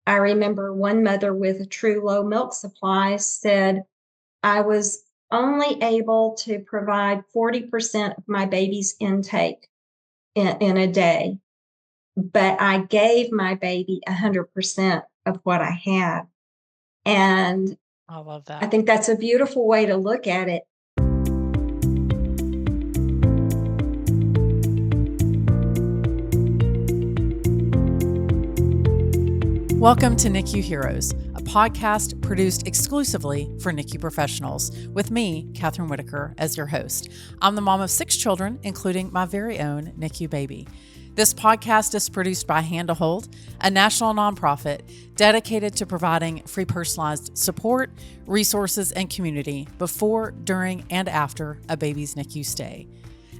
I remember one mother with a true low milk supply said, I was only able to provide 40% of my baby's intake in a day, but I gave my baby 100% of what I had. And I love I that. think that's a beautiful way to look at it. Welcome to NICU Heroes, a podcast produced exclusively for NICU professionals, with me, Kathryn Whitaker, as your host. I'm the mom of 6 children, including my very own NICU baby. This podcast is produced by Hand to Hold, a national nonprofit dedicated to providing free personalized support, resources, and community before, during, and after a baby's NICU stay.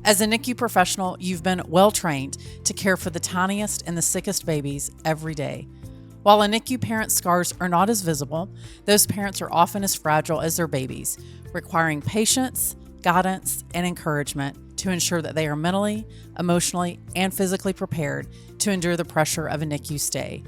As a NICU professional, you've been well trained to care for the tiniest and the sickest babies every day. While a NICU parent's scars are not as visible, those parents are often as fragile as their babies, requiring patience, guidance, and encouragement to ensure that they are mentally, emotionally, and physically prepared to endure the pressure of a NICU stay.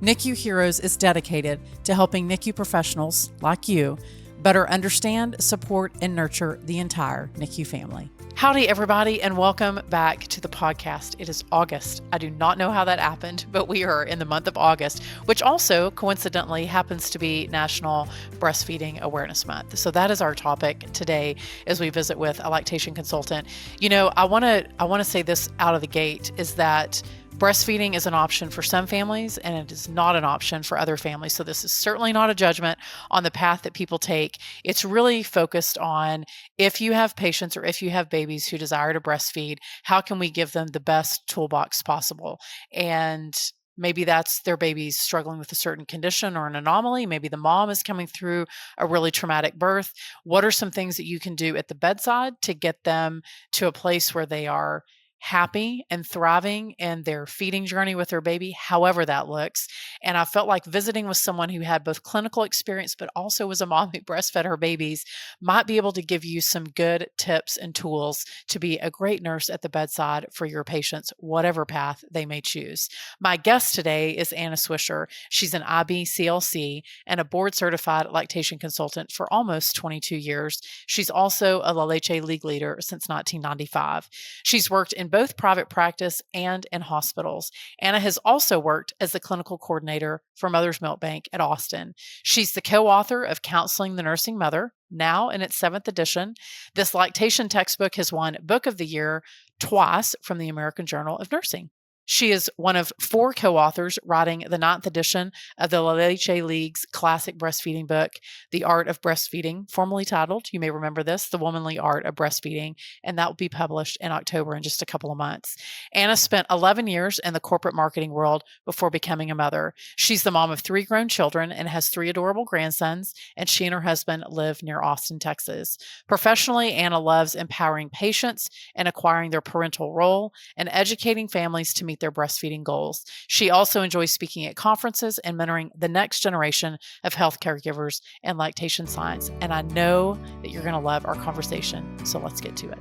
NICU Heroes is dedicated to helping NICU professionals like you better understand, support, and nurture the entire NICU family. Howdy, everybody, and welcome back to the podcast. It is August. I do not know how that happened, but we are in the month of August, which also coincidentally happens to be National Breastfeeding Awareness Month. So that is our topic today as we visit with a lactation consultant. You know, I want to say this out of the gate is that breastfeeding is an option for some families and it is not an option for other families. So this is certainly not a judgment on the path that people take. It's really focused on if you have patients or if you have babies who desire to breastfeed, how can we give them the best toolbox possible? And maybe that's their baby's struggling with a certain condition or an anomaly. Maybe the mom is coming through a really traumatic birth. What are some things that you can do at the bedside to get them to a place where they are happy and thriving in their feeding journey with their baby, however that looks? And I felt like visiting with someone who had both clinical experience, but also was a mom who breastfed her babies, might be able to give you some good tips and tools to be a great nurse at the bedside for your patients, whatever path they may choose. My guest today is Anna Swisher. She's an IB-CLC and a board certified lactation consultant for almost 22 years. She's also a La Leche League leader since 1995. She's worked in both private practice and in hospitals. Anna has also worked as the clinical coordinator for Mother's Milk Bank at Austin. She's the co-author of Counseling the Nursing Mother, now in its 7th edition. This lactation textbook has won Book of the Year twice from the American Journal of Nursing. She is one of 4 co-authors writing the 9th edition of the La Leche League's classic breastfeeding book, The Art of Breastfeeding, formerly titled, you may remember this, The Womanly Art of Breastfeeding, and that will be published in October in just a couple of months. Anna spent 11 years in the corporate marketing world before becoming a mother. She's the mom of 3 grown children and has 3 adorable grandsons, and she and her husband live near Austin, Texas. Professionally, Anna loves empowering patients and acquiring their parental role and educating families to meet their breastfeeding goals. She also enjoys speaking at conferences and mentoring the next generation of health caregivers and lactation science. And I know that you're going to love our conversation. So let's get to it.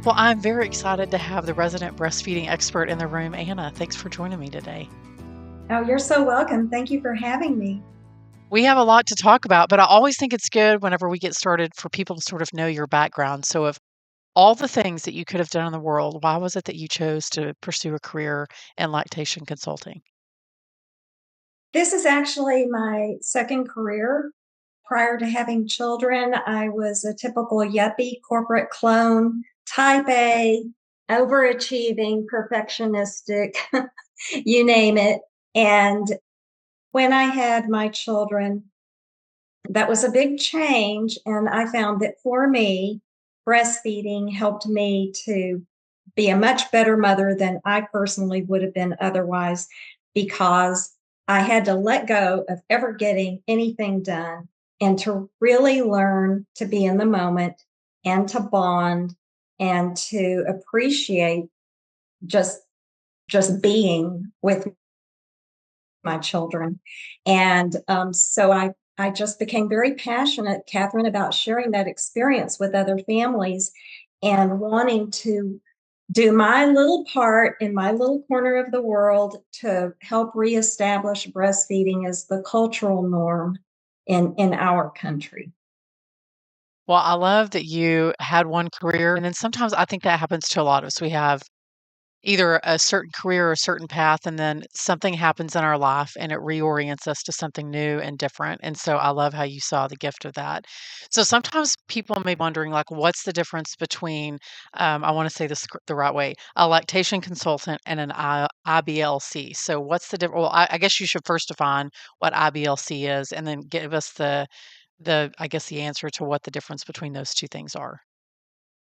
Well, I'm very excited to have the resident breastfeeding expert in the room. Anna, thanks for joining me today. Oh, you're so welcome. Thank you for having me. We have a lot to talk about, but I always think it's good whenever we get started for people to sort of know your background. So if all the things that you could have done in the world, why was it that you chose to pursue a career in lactation consulting? This is actually my second career. Prior to having children, I was a typical yuppie corporate clone, type A, overachieving, perfectionistic, you name it. And when I had my children, that was a big change. And I found that for me, breastfeeding helped me to be a much better mother than I personally would have been otherwise, because I had to let go of ever getting anything done and to really learn to be in the moment and to bond and to appreciate just just being with my children. And so I just became very passionate, Kathryn, about sharing that experience with other families and wanting to do my little part in my little corner of the world to help reestablish breastfeeding as the cultural norm in our country. Well, I love that you had one career, and then sometimes I think that happens to a lot of us. We have either a certain career or a certain path, and then something happens in our life and it reorients us to something new and different. And so I love how you saw the gift of that. So sometimes people may be wondering, like, what's the difference between, I want to say this the right way, a lactation consultant and an IBLC. So what's the difference? Well, I guess you should first define what IBLC is, and then give us I guess the answer to what the difference between those two things are.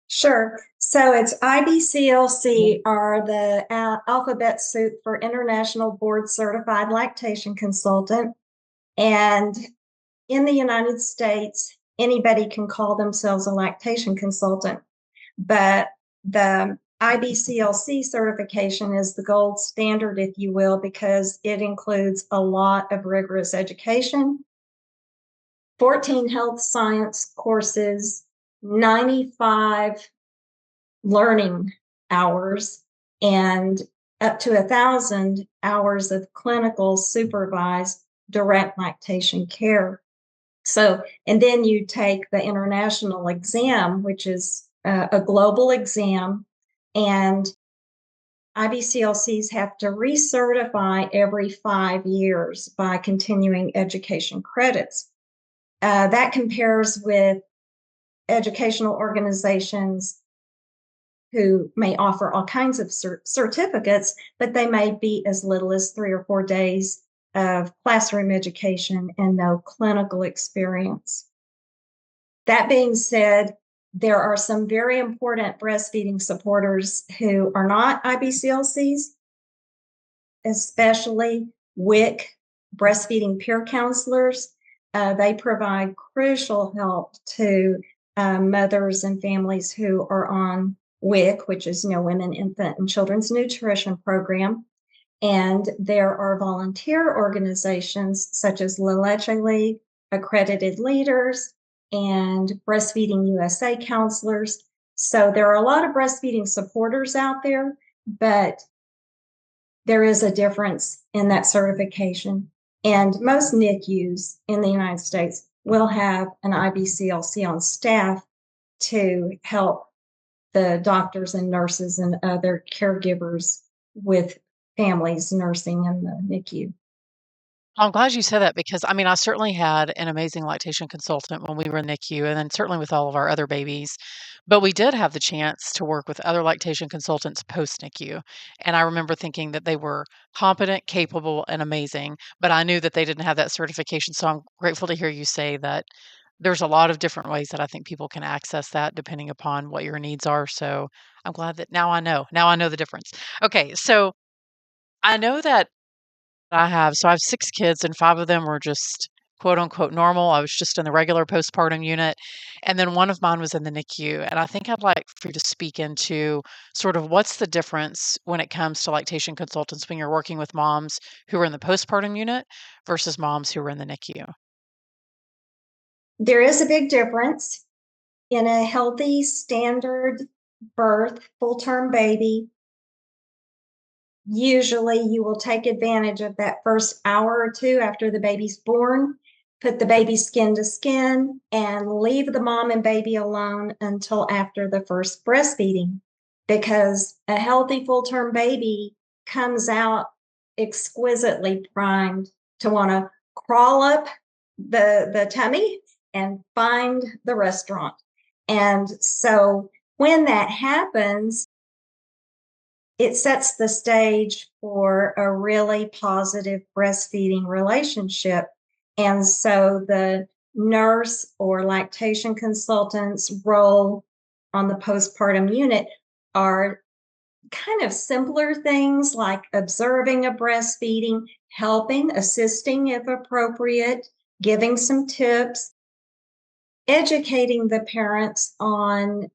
Sure. So it's IBCLC are the alphabet soup for International Board Certified Lactation Consultant. And in the United States, anybody can call themselves a lactation consultant, but the IBCLC certification is the gold standard, if you will, because it includes a lot of rigorous education, 14 health science courses, 95 learning hours, and up to 1,000 hours of clinical supervised direct lactation care. So, and then you take the international exam, which is a global exam, and IBCLCs have to recertify every 5 years by continuing education credits. That compares with educational organizations who may offer all kinds of certificates, but they may be as little as 3 or 4 days of classroom education and no clinical experience. That being said, there are some very important breastfeeding supporters who are not IBCLCs, especially WIC, breastfeeding peer counselors. They provide crucial help to mothers and families who are on WIC, which is Women, Infant, and Children's Nutrition Program. And there are volunteer organizations such as La Leche League, accredited leaders, and Breastfeeding USA counselors. So there are a lot of breastfeeding supporters out there, but there is a difference in that certification. And most NICUs in the United States will have an IBCLC on staff to help the doctors and nurses and other caregivers with families nursing in the NICU. I'm glad you said that because I mean, I certainly had an amazing lactation consultant when we were in NICU, and then certainly with all of our other babies. But we did have the chance to work with other lactation consultants post NICU. And I remember thinking that they were competent, capable, and amazing, but I knew that they didn't have that certification. So I'm grateful to hear you say that there's a lot of different ways that I think people can access that depending upon what your needs are. So I'm glad that now I know. Now I know the difference. Okay, so I know that I have 6 kids and 5 of them were just quote unquote normal. I was just in the regular postpartum unit. And then one of mine was in the NICU. And I think I'd like for you to speak into sort of what's the difference when it comes to lactation consultants when you're working with moms who are in the postpartum unit versus moms who are in the NICU. There is a big difference in a healthy standard birth, full term baby. Usually, you will take advantage of that first hour or two after the baby's born, put the baby skin to skin, and leave the mom and baby alone until after the first breastfeeding. Because a healthy full term baby comes out exquisitely primed to want to crawl up the tummy and find the restaurant. And so when that happens, it sets the stage for a really positive breastfeeding relationship. And so the nurse or lactation consultant's role on the postpartum unit are kind of simpler things like observing a breastfeeding, helping, assisting if appropriate, giving some tips, educating the parents on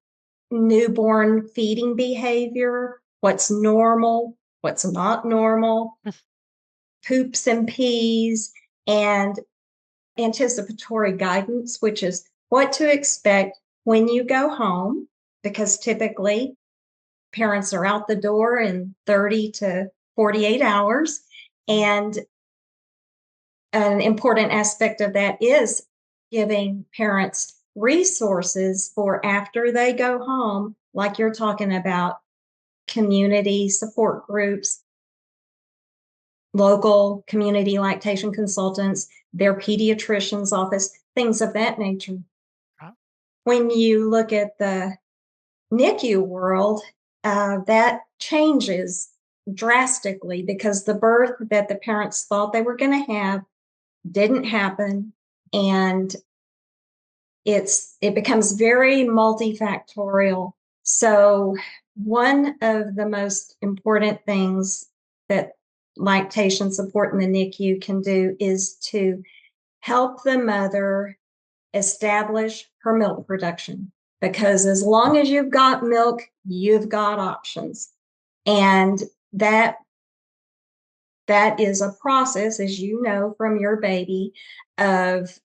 newborn feeding behavior, what's normal, what's not normal, poops and pees, and anticipatory guidance, which is what to expect when you go home, because typically parents are out the door in 30 to 48 hours. And an important aspect of that is giving parents resources for after they go home, like you're talking about, community support groups, local community lactation consultants, their pediatrician's office, things of that nature. Right. When you look at the NICU world, that changes drastically because the birth that the parents thought they were going to have didn't happen, and it becomes very multifactorial. So one of the most important things that lactation support in the NICU can do is to help the mother establish her milk production, because as long as you've got milk, you've got options. And that is a process, as you know from your baby, of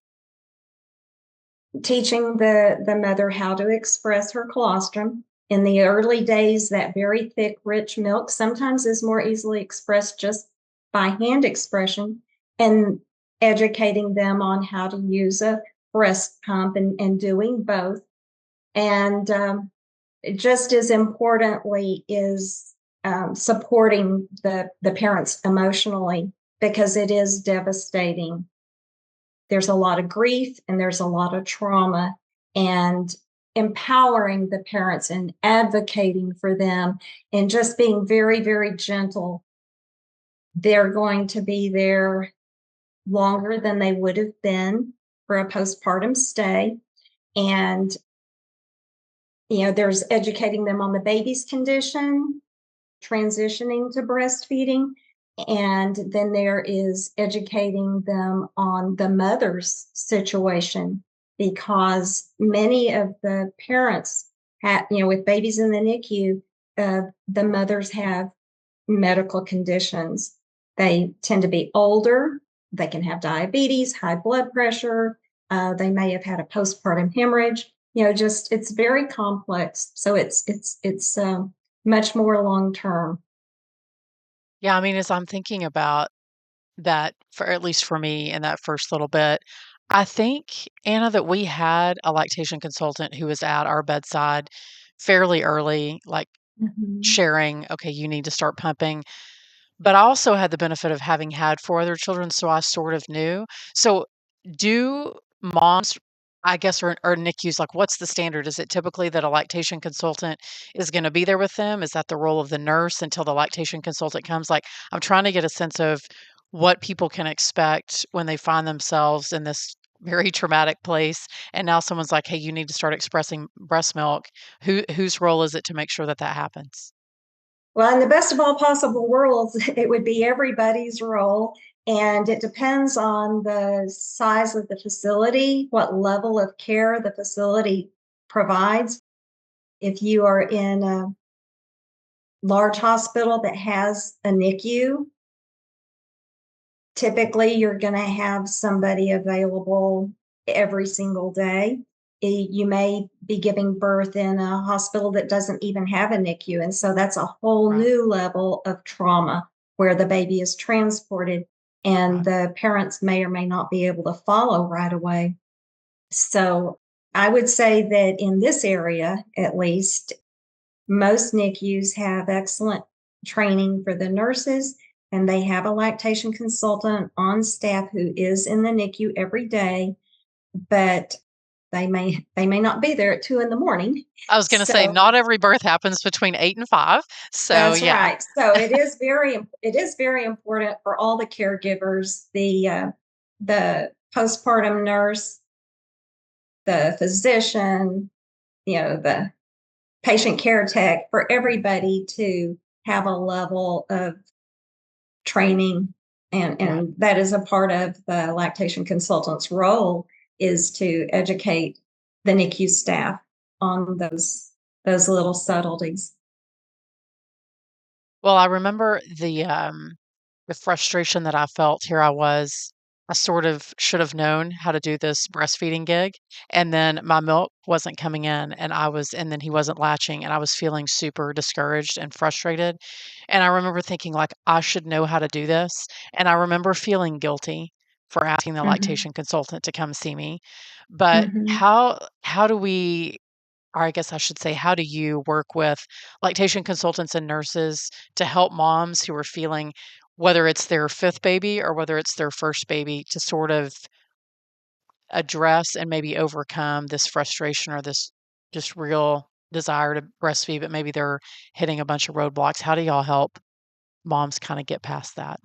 teaching the mother how to express her colostrum. In the early days, that very thick, rich milk sometimes is more easily expressed just by hand expression, and educating them on how to use a breast pump and doing both. And just as importantly is supporting the parents emotionally, because it is devastating. There's a lot of grief and there's a lot of trauma, and empowering the parents and advocating for them and just being very, very gentle. They're going to be there longer than they would have been for a postpartum stay. And, there's educating them on the baby's condition, transitioning to breastfeeding. And then there is educating them on the mother's situation, because many of the parents have, with babies in the NICU, the mothers have medical conditions. They tend to be older. They can have diabetes, high blood pressure. They may have had a postpartum hemorrhage. Just it's very complex. So it's much more long term. Yeah, I mean, as I'm thinking about that, for at least for me in that first little bit, I think, Anna, that we had a lactation consultant who was at our bedside fairly early, like Mhm. sharing, okay, you need to start pumping. But I also had the benefit of having had 4 other children, so I sort of knew. So, do moms, I guess, or NICUs, like, what's the standard? Is it typically that a lactation consultant is gonna be there with them? Is that the role of the nurse until the lactation consultant comes? Like, I'm trying to get a sense of what people can expect when they find themselves in this very traumatic place, and now someone's like, "Hey, you need to start expressing breast milk." Whose role is it to make sure that that happens? Well, in the best of all possible worlds, it would be everybody's role. And it depends on the size of the facility, what level of care the facility provides. If you are in a large hospital that has a NICU, typically you're going to have somebody available every single day. You may be giving birth in a hospital that doesn't even have a NICU. And so that's a whole Right, new level of trauma where the baby is transported and right. the parents may or may not be able to follow right away. So I would say that in this area, at least, most NICUs have excellent training for the nurses, and they have a lactation consultant on staff who is in the NICU every day, but they may not be there at 2 in the morning. I was gonna say, So not every birth happens between 8 and 5, so that's yeah. right. So it is very important for all the caregivers, the postpartum nurse, the physician, the patient care tech, for everybody to have a level of training. and Right. and that is a part of the lactation consultant's role, is to educate the NICU staff on those little subtleties. Well, I remember the frustration that I felt. Here I was I sort of should have known how to do this breastfeeding gig, and then my milk wasn't coming in, and then he wasn't latching, and I was feeling super discouraged and frustrated, and I remember thinking, like, "I should know how to do this," and I remember feeling guilty for asking the Mhm, lactation consultant to come see me, but mhm. how do we, or I guess I should say, how do you work with lactation consultants and nurses to help moms who are feeling, whether it's their fifth baby or whether it's their first baby, to sort of address and maybe overcome this frustration or this just real desire to breastfeed, but maybe they're hitting a bunch of roadblocks? How do y'all help moms kind of get past that?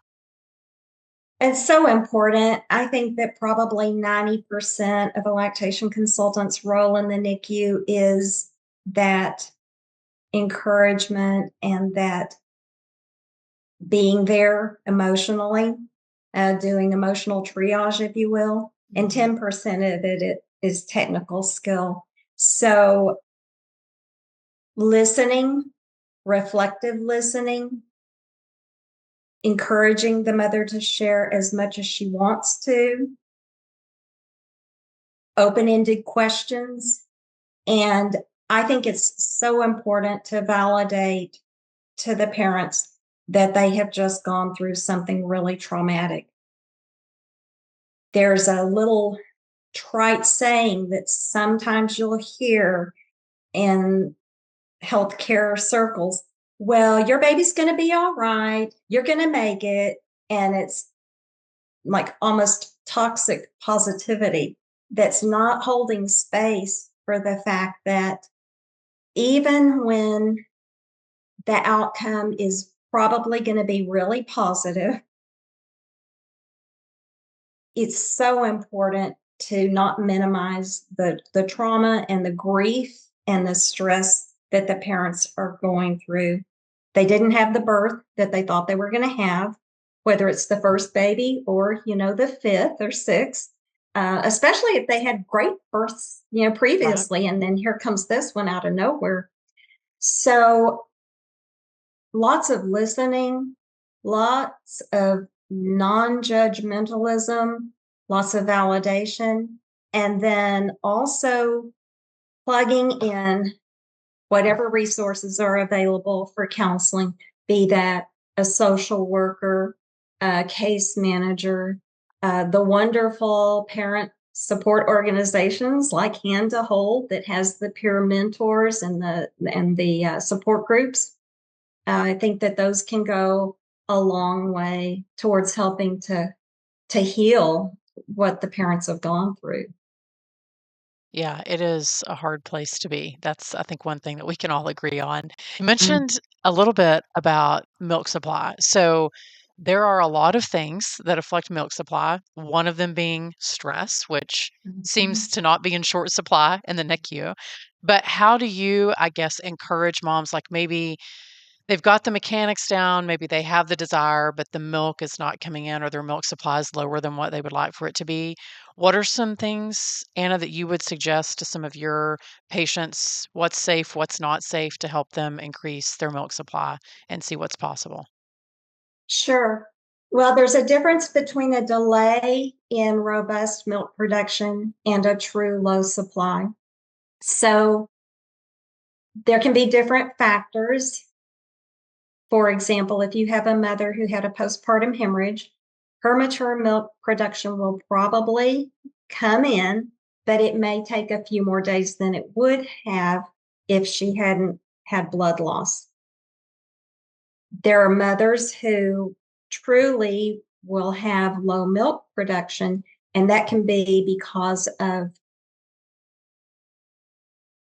It's so important. I think that probably 90% of a lactation consultant's role in the NICU is that encouragement and that being there emotionally, doing emotional triage, if you will. And Mhm. 10% of it is technical skill. So, listening, reflective listening, encouraging the mother to share as much as she wants to, open ended questions. And I think it's so important to validate to the parents that they have just gone through something really traumatic. There's a little trite saying that sometimes you'll hear in healthcare circles. Well, your baby's going to be all right. You're going to make it. And it's like almost toxic positivity that's not holding space for the fact that even when the outcome is probably going to be really positive, it's so important to not minimize the trauma and the grief and the stress that the parents are going through. They didn't have the birth that they thought they were going to have, whether it's the first baby or the fifth or sixth. Especially if they had great births, Right. previously, and then here comes this one out of nowhere. So lots of listening, lots of non judgmentalism, lots of validation, and then also plugging in whatever resources are available for counseling, be that a social worker, a case manager, the wonderful parent support organizations like Hand to Hold that has the peer mentors and the support groups. I think that those can go a long way towards helping to heal what the parents have gone through. Yeah, it is a hard place to be. That's, I think, one thing that we can all agree on. You Mm, mentioned a little bit about milk supply. So, there are a lot of things that affect milk supply, one of them being stress, which seems mhm. to not be in short supply in the NICU. But how do you, I guess, encourage moms, like maybe they've got the mechanics down, maybe they have the desire, but the milk is not coming in or their milk supply is lower than what they would like for it to be? What are some things, Anna, that you would suggest to some of your patients? What's safe, what's not safe, to help them increase their milk supply and see what's possible? Sure. Well, there's a difference between a delay in robust milk production and a true low supply. So there can be different factors. For example, if you have a mother who had a postpartum hemorrhage, her mature milk production will probably come in, but it may take a few more days than it would have if she hadn't had blood loss. There are mothers who truly will have low milk production, and that can be because of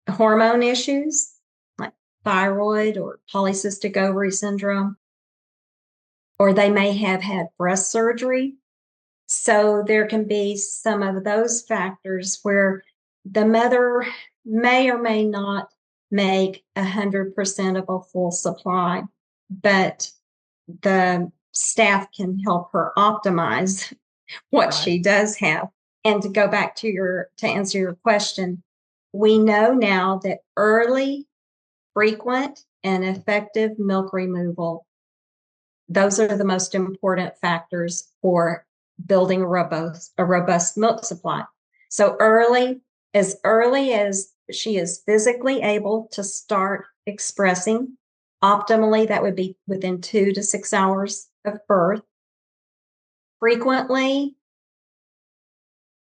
hormone issues like thyroid or polycystic ovary syndrome, or they may have had breast surgery. So there can be some of those factors where the mother may or may not make 100% of a full supply, but the staff can help her optimize what Right. she does have. And to go back to answer your question, we know now that early, frequent, and effective milk removal, those are the most important factors for building a robust milk supply. So as early as she is physically able to start expressing, optimally, that would be within 2 to 6 hours of birth. Frequently,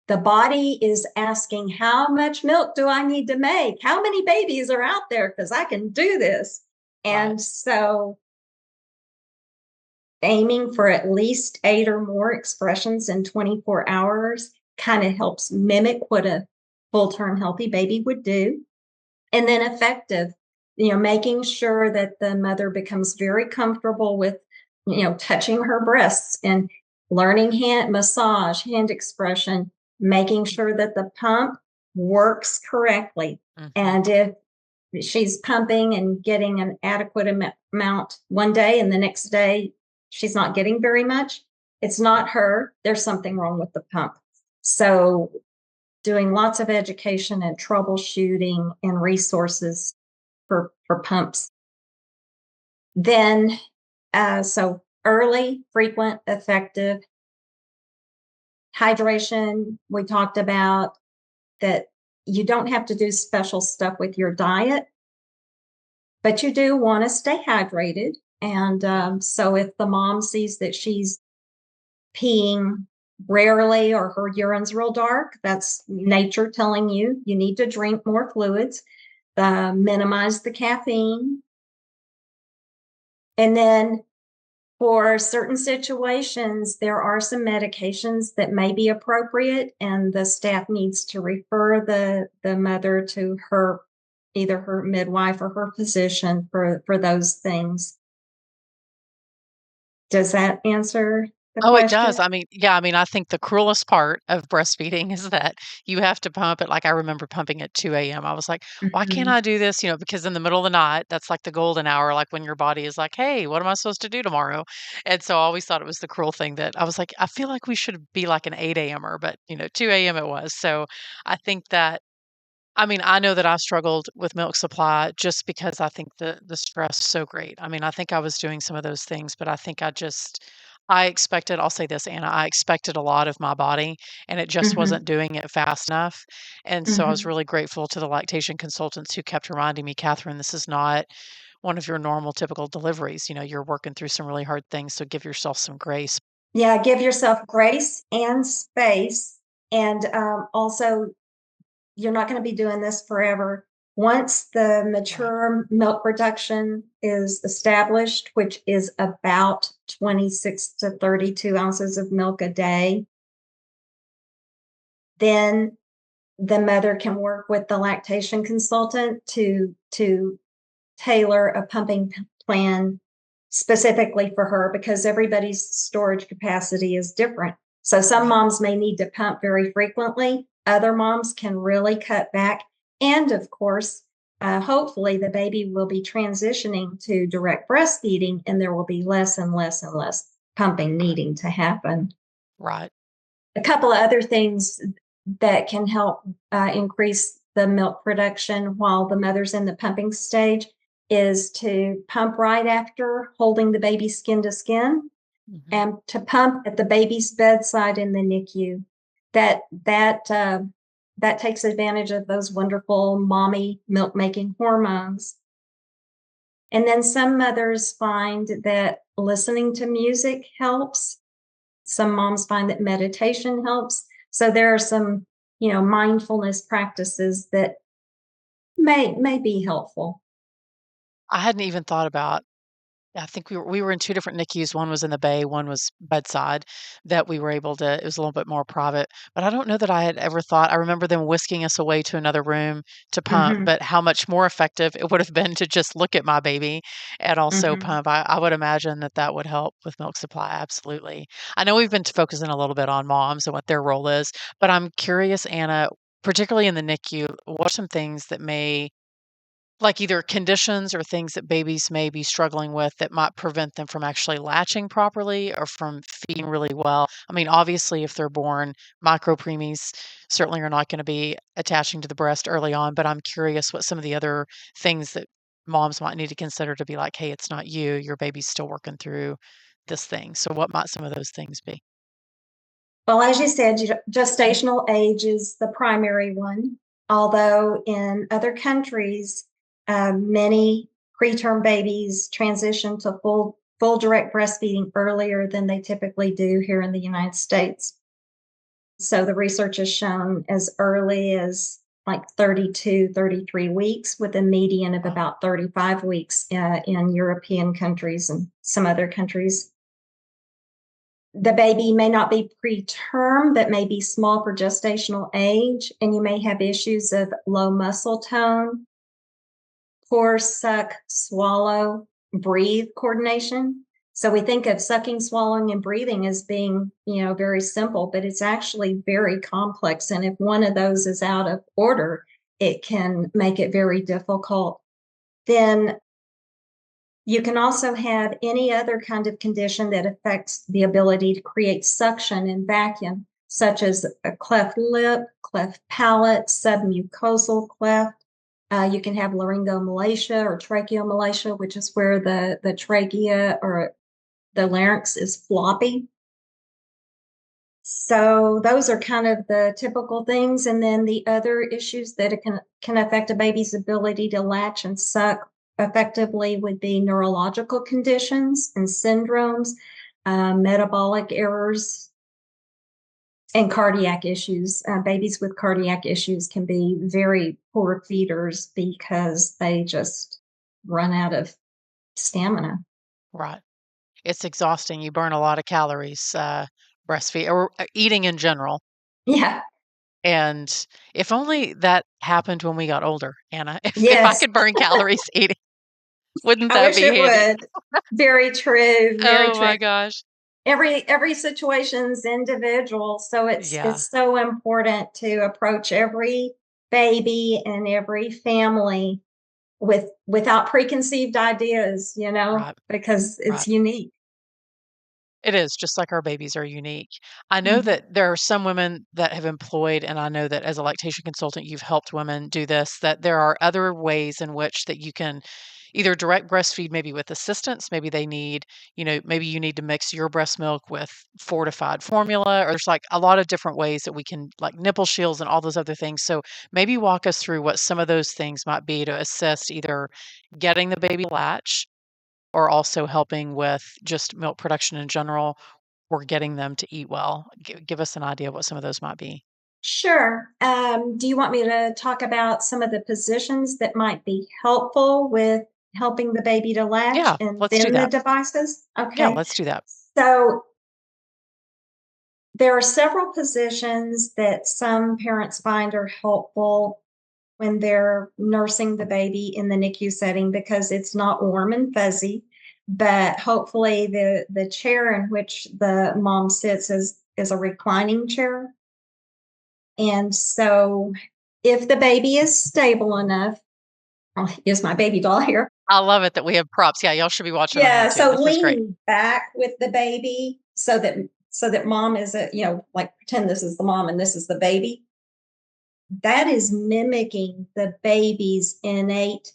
the body is asking, how much milk do I need to make? How many babies are out there? Because I can do this. Right. And so aiming for at least 8 or more expressions in 24 hours kind of helps mimic what a full-term healthy baby would do. And then effective, making sure that the mother becomes very comfortable with, touching her breasts and learning hand massage, hand expression, making sure that the pump works correctly. Mhm. And if she's pumping and getting an adequate amount one day and the next day she's not getting very much, it's not her. There's something wrong with the pump. So doing lots of education and troubleshooting and resources for pumps. Then, so early, frequent, effective hydration. We talked about that you don't have to do special stuff with your diet, but you do want to stay hydrated. And so if the mom sees that she's peeing rarely or her urine's real dark, that's nature telling you you need to drink more fluids, minimize the caffeine. And then for certain situations, there are some medications that may be appropriate, and the staff needs to refer the mother to her either her midwife or her physician for those things. Does that answer the Oh, it does. question? I mean, yeah, I mean, I think the cruelest part of breastfeeding is that you have to pump it. Like I remember pumping at 2 a.m. I was like, why can't Mhm. I do this? Because in the middle of the night, that's like the golden hour, like when your body is like, hey, what am I supposed to do tomorrow? And so I always thought it was the cruel thing that I was like, I feel like we should be like an 8 a.m.er, but 2 a.m. it was. So I think that I mean, I know that I struggled with milk supply just because I think the stress is so great. I mean, I think I was doing some of those things, but I think I expected, I'll say this, Anna, I expected a lot of my body and it just Mhm. wasn't doing it fast enough. And so I was Mhm. really grateful to the lactation consultants who kept reminding me, Catherine, this is not one of your normal typical deliveries. You're working through some really hard things, so give yourself some grace. Yeah, give yourself grace and space, and also you're not going to be doing this forever. Once the Right. mature milk production is established, which is about 26 to 32 ounces of milk a day, then the mother can work with the lactation consultant to tailor a pumping plan specifically for her because everybody's storage capacity is different. So some Right. moms may need to pump very frequently. Other moms can really cut back. And of course, hopefully the baby will be transitioning to direct breastfeeding and there will be less and less and less pumping Right. needing to happen. Right. A couple of other things that can help increase the milk production while the mother's in the pumping stage is to pump right after holding the baby skin to skin Mhm. and to pump at the baby's bedside in the NICU. That takes advantage of those wonderful mommy milk making hormones. And then some mothers find that listening to music helps. Some moms find that meditation helps. So there are some, mindfulness practices that may be helpful. I hadn't even thought about I think we were in 2 different NICUs, one was in the bay, one was bedside, that we were able to it was a little bit more private, but I don't know that I had ever thought I remember them whisking us away to another room to pump, Mhm, but how much more effective it would have been to just look at my baby and also mhm. pump. I would imagine that that would help with milk supply, absolutely. I know we've been focusing a little bit on moms and what their role is, but I'm curious, Anna, particularly in the NICU, what are some things that may like either conditions or things that babies may be struggling with that might prevent them from actually latching properly or from feeding really well. I mean, obviously, if they're born micro preemies, certainly are not going to be attaching to the breast early on. But I'm curious what some of the other things that moms might need to consider to be like, hey, it's not you, your baby's still working through this thing. So, what might some of those things be? Well, as you said, gestational age is the primary one, although in other countries, many preterm babies transition to full direct breastfeeding earlier than they typically do here in the United States. So the research has shown as early as like 32, 33 weeks, with a median of about 35 weeks in European countries and some other countries. The baby may not be preterm, but may be small for gestational age, and you may have issues of low muscle tone, poor suck, swallow, breathe coordination. So we think of sucking, swallowing, and breathing as being, very simple, but it's actually very complex. And if one of those is out of order, it can make it very difficult. Then you can also have any other kind of condition that affects the ability to create suction and vacuum, such as a cleft lip, cleft palate, submucosal cleft. You can have laryngomalacia or tracheomalacia, which is where the trachea or the larynx is floppy. So those are kind of the typical things. And then the other issues that it can affect a baby's ability to latch and suck effectively would be neurological conditions and syndromes, metabolic errors, and cardiac issues. Babies with cardiac issues can be very poor feeders because they just run out of stamina. Right. It's exhausting. You burn a lot of calories, breastfeed or eating in general. Yeah. And if only that happened when we got older, Anna. If I Yes. could burn calories eating, wouldn't I that wish be it handy? would. Very true. Very Oh true. my gosh. Every situation's individual, so Yeah, it's so important to approach every baby and every family without preconceived ideas, right, because it's right. unique. It is, just like our babies are unique. I know Mhm. that there are some women that have employed, and I know that as a lactation consultant, you've helped women do this, that there are other ways in which that you can either direct breastfeed, maybe with assistance, maybe they need, maybe you need to mix your breast milk with fortified formula, or there's like a lot of different ways that we can, like nipple shields and all those other things. So maybe walk us through what some of those things might be to assist either getting the baby latch or also helping with just milk production in general or getting them to eat well? Give us an idea of what some of those might be. Sure. Do you want me to talk about some of the positions that might be helpful with helping the baby to latch Yeah, and let's do then the that. devices? Yeah, Okay. let's do that. So there are several positions that some parents find are helpful when they're nursing the baby in the NICU setting because it's not warm and fuzzy, but hopefully the chair in which the mom sits is a reclining chair. And so if the baby is stable enough, I'll use my baby doll here. I love it that we have props. Yeah, y'all should be watching on Yeah, YouTube. so This is great. leaning back with the baby so that mom is like pretend this is the mom and this is the baby. That is mimicking the baby's innate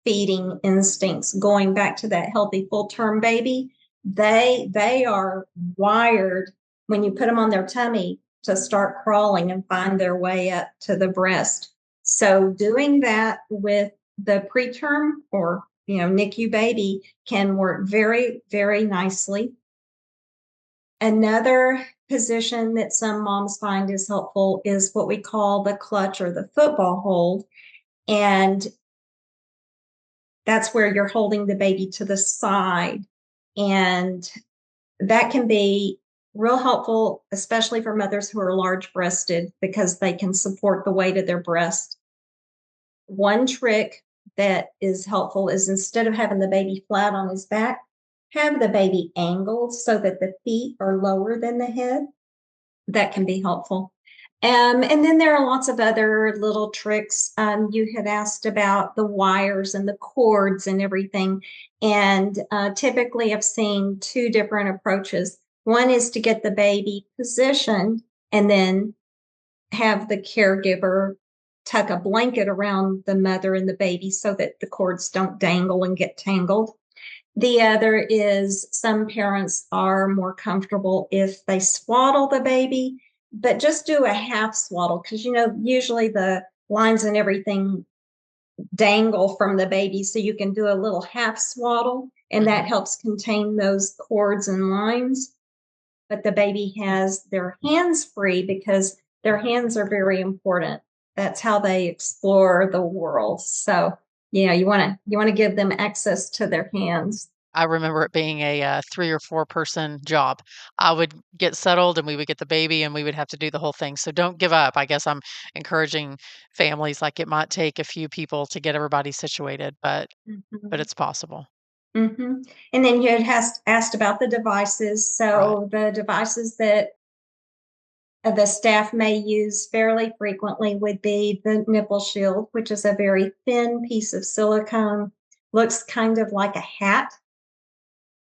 feeding instincts. Going back to that healthy full-term baby, they are wired when you put them on their tummy to start crawling and find their way up to the breast. So doing that with the preterm or NICU baby can work very, very nicely. Another position that some moms find is helpful is what we call the clutch or the football hold. And that's where you're holding the baby to the side. And that can be real helpful, especially for mothers who are large breasted, because they can support the weight of their breast. One trick that is helpful is instead of having the baby flat on his back, have the baby angled so that the feet are lower than the head. That can be helpful. And then there are lots of other little tricks. You had asked about the wires and the cords and everything. And typically, I've seen two different approaches. One is to get the baby positioned and then have the caregiver tuck a blanket around the mother and the baby so that the cords don't dangle and get tangled. The other is some parents are more comfortable if they swaddle the baby, but just do a half swaddle because, usually the lines and everything dangle from the baby. So you can do a little half swaddle, and that helps contain those cords and lines. But the baby has their hands free because their hands are very important. That's how they explore the world. So, you want to give them access to their hands. I remember it being a 3 or 4 person job. I would get settled and we would get the baby and we would have to do the whole thing. So don't give up. I guess I'm encouraging families, like, it might take a few people to get everybody situated, but Mhm. it's possible. Mhm. And then you had asked about the devices. Right. So the devices that the staff may use fairly frequently would be the nipple shield, which is a very thin piece of silicone, looks kind of like a hat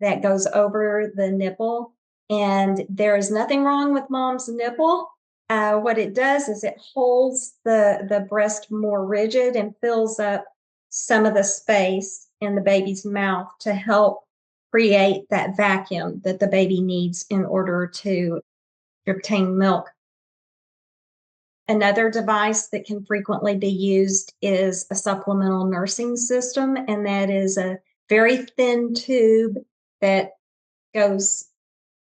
that goes over the nipple. And there is nothing wrong with mom's nipple. What it does is it holds the breast more rigid and fills up some of the space in the baby's mouth to help create that vacuum that the baby needs in order to obtain milk. Another device that can frequently be used is a supplemental nursing system, and that is a very thin tube that goes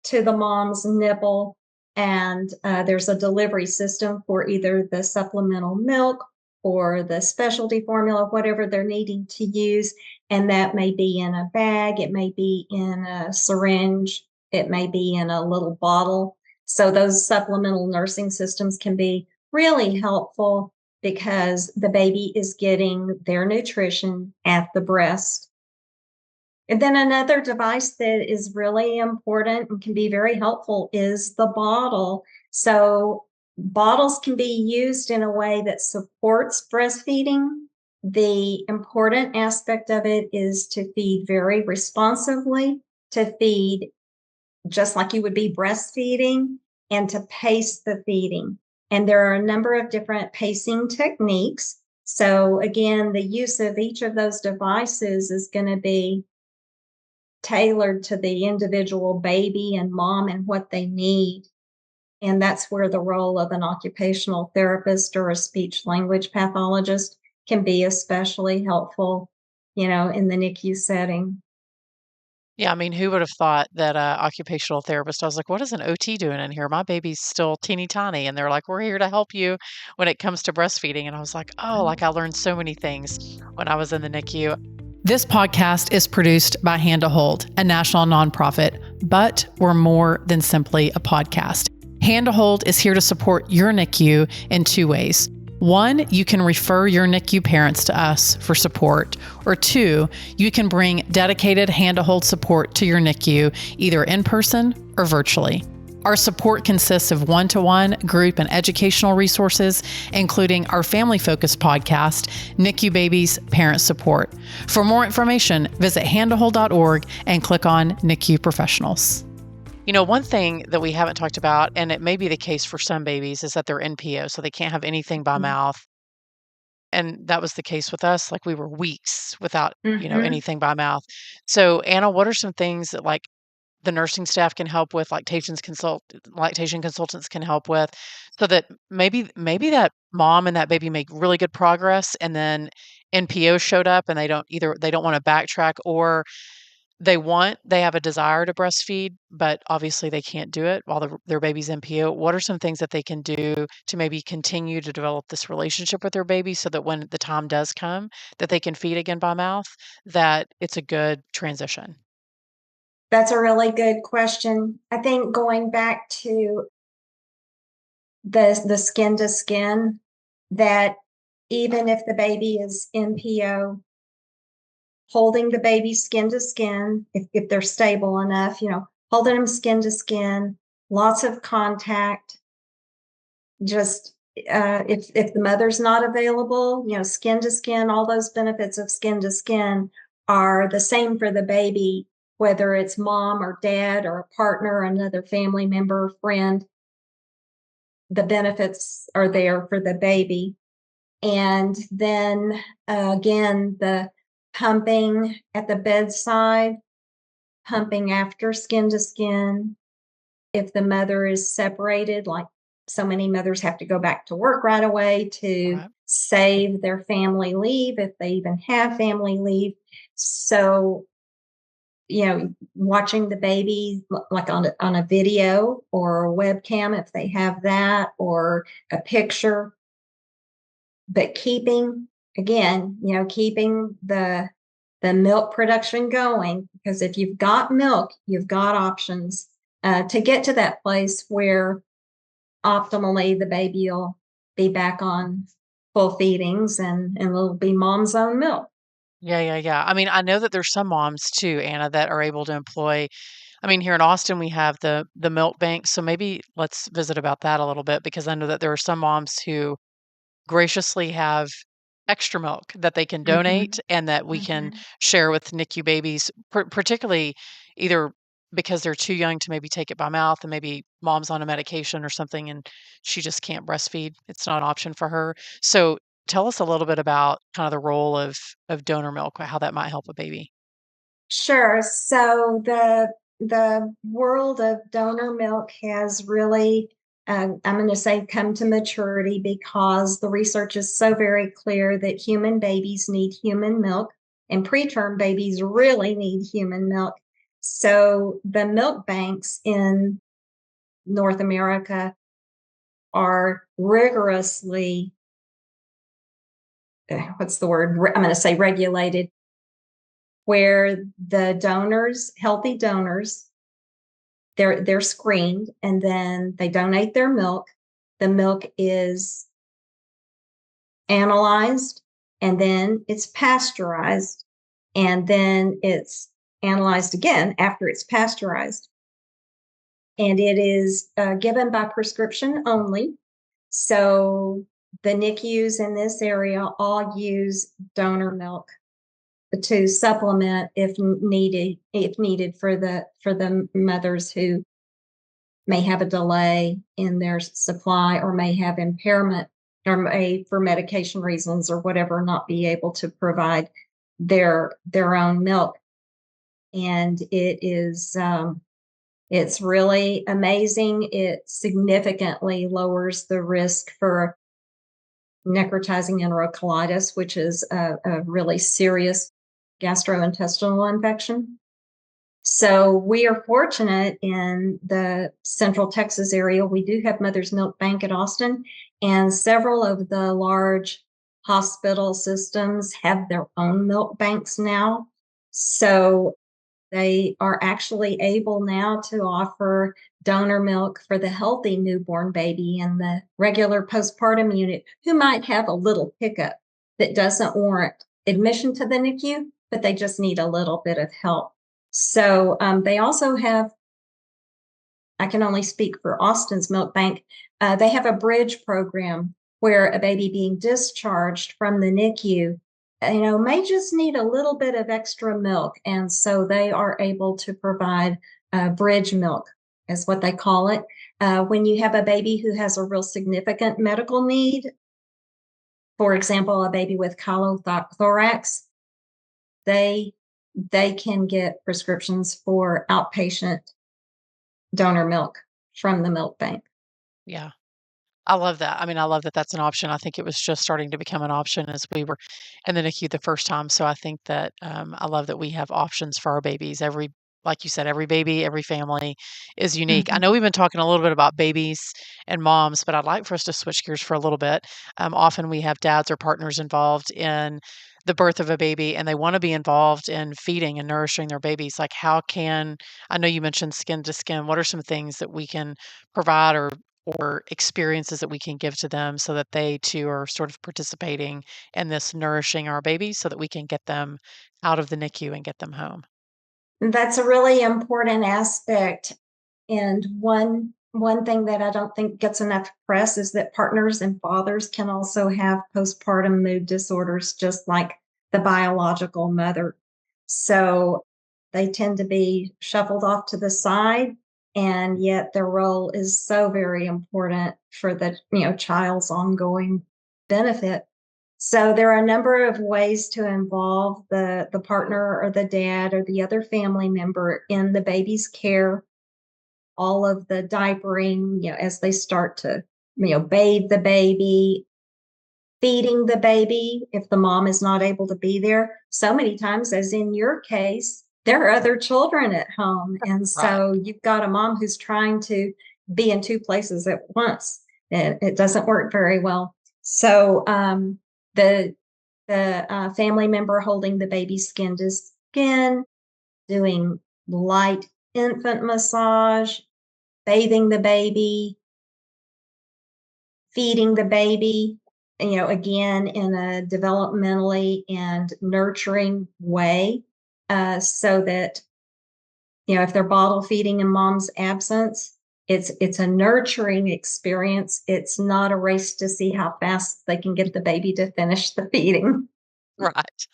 to the mom's nipple, and there's a delivery system for either the supplemental milk or the specialty formula, whatever they're needing to use. And that may be in a bag, it may be in a syringe, it may be in a little bottle. So those supplemental nursing systems can be really helpful because the baby is getting their nutrition at the breast. And then another device that is really important and can be very helpful is the bottle. So, bottles can be used in a way that supports breastfeeding. The important aspect of it is to feed very responsively, to feed just like you would be breastfeeding, and to pace the feeding. And there are a number of different pacing techniques. So, again, the use of each of those devices is going to be tailored to the individual baby and mom and what they need. And that's where the role of an occupational therapist or a speech language pathologist can be especially helpful, in the NICU setting. Yeah, I mean, who would have thought that occupational therapist? I was like, what is an OT doing in here? My baby's still teeny tiny. And they're like, we're here to help you when it comes to breastfeeding. And I was like, oh, like I learned so many things when I was in the NICU. This podcast is produced by Hand to Hold, a national nonprofit, but we're more than simply a podcast. Hand to Hold is here to support your NICU in 2 ways. 1, you can refer your NICU parents to us for support, or 2, you can bring dedicated Hand to Hold support to your NICU, either in person or virtually. Our support consists of one-to-one group and educational resources, including our family-focused podcast, NICU Babies Parent Support. For more information, visit handtohold.org and click on NICU Professionals. One thing that we haven't talked about, and it may be the case for some babies, is that they're NPO, so they can't have anything by mouth. And that was the case with us. Like, we were weeks without, Mm-hmm. anything by mouth. So, Anna, what are some things that, like, the nursing staff can help with, lactation consultants can help with, so that maybe that mom and that baby make really good progress, and then NPO showed up and they don't want to backtrack, or they have a desire to breastfeed, but obviously they can't do it while their baby's NPO. What are some things that they can do to maybe continue to develop this relationship with their baby so that when the time does come that they can feed again by mouth, that it's a good transition? That's a really good question. I think going back to the skin to skin, that even if the baby is NPO, holding the baby skin to skin, if they're stable enough, holding them skin to skin, lots of contact. Just if the mother's not available, skin to skin, all those benefits of skin to skin are the same for the baby, whether it's mom or dad or a partner, or another family member, friend. The benefits are there for the baby. And then again, the pumping at the bedside. pumping after skin to skin. If the mother is separated, like so many mothers have to go back to work right away to Right. save their family leave, if they even have family leave. So, watching the baby like on a video or a webcam if they have that, or a picture, but keeping the milk production going, because if you've got milk, you've got options to get to that place where optimally the baby will be back on full feedings, and it'll be mom's own milk. Yeah, yeah, yeah. I mean, I know that there's some moms too, Anna, that are able to employ. I mean, here in Austin, we have the milk bank, so maybe let's visit about that a little bit because I know that there are some moms who graciously have extra milk that they can donate Hmm. and that we can Hmm. share with NICU babies, particularly either because they're too young to maybe take it by mouth and maybe mom's on a medication or something and she just can't breastfeed. It's not an option for her. So tell us a little bit about kind of the role of donor milk, how that might help a baby. Sure. So the world of donor milk has really, I'm going to say, come to maturity because the research is so very clear that human babies need human milk, and preterm babies really need human milk. So the milk banks in North America are rigorously, what's the word? I'm going to say regulated, where the donors, healthy donors, they're screened and then they donate their milk. The milk is analyzed and then it's pasteurized and then it's analyzed again after it's pasteurized. And it is given by prescription only. So the NICUs in this area all use donor milk to supplement if needed for the mothers who may have a delay in their supply or may have impairment, or may, for medication reasons or whatever, not be able to provide their own milk. And it's really amazing. It significantly lowers the risk for necrotizing enterocolitis, which is a really serious gastrointestinal infection. So we are fortunate in the Central Texas area. We do have Mother's Milk Bank at Austin, and several of the large hospital systems have their own milk banks now. So they are actually able now to offer donor milk for the healthy newborn baby in the regular postpartum unit who might have a little hiccup that doesn't warrant admission to the NICU, but they just need a little bit of help. So they also have, I can only speak for Austin's Milk Bank, they have a bridge program where a baby being discharged from the NICU, may just need a little bit of extra milk. And so they are able to provide bridge milk, is what they call it. When you have a baby who has a real significant medical need, for example, a baby with chylothorax, they they can get prescriptions for outpatient donor milk from the milk bank. Yeah. I love that. I mean, I love that that's an option. I think it was just starting to become an option as we were in the NICU the first time. So I think that I love that we have options for our babies. Like you said, every baby, every family is unique. I know Mhm. we've been talking a little bit about babies and moms, but I'd like for us to switch gears for a little bit. Often we have dads or partners involved in the birth of a baby and they want to be involved in feeding and nourishing their babies. Like, I know you mentioned skin to skin. What are some things that we can provide or experiences that we can give to them so that they too are sort of participating in this nourishing our babies so that we can get them out of the NICU and get them home. That's a really important aspect. And one thing that I don't think gets enough press is that partners and fathers can also have postpartum mood disorders, just like the biological mother. So they tend to be shuffled off to the side, and yet their role is so very important for the child's ongoing benefit. So there are a number of ways to involve the partner or the dad or the other family member in the baby's care, all of the diapering, as they start to, bathe the baby, feeding the baby if the mom is not able to be there. So many times, as in your case, there are other children at home. And Right. so you've got a mom who's trying to be in two places at once. And it doesn't work very well. So the family member holding the baby skin to skin, doing light infant massage, bathing the baby, feeding the baby, again, in a developmentally and nurturing way, so that, if they're bottle feeding in mom's absence, it's a nurturing experience. It's not a race to see how fast they can get the baby to finish the feeding. Right.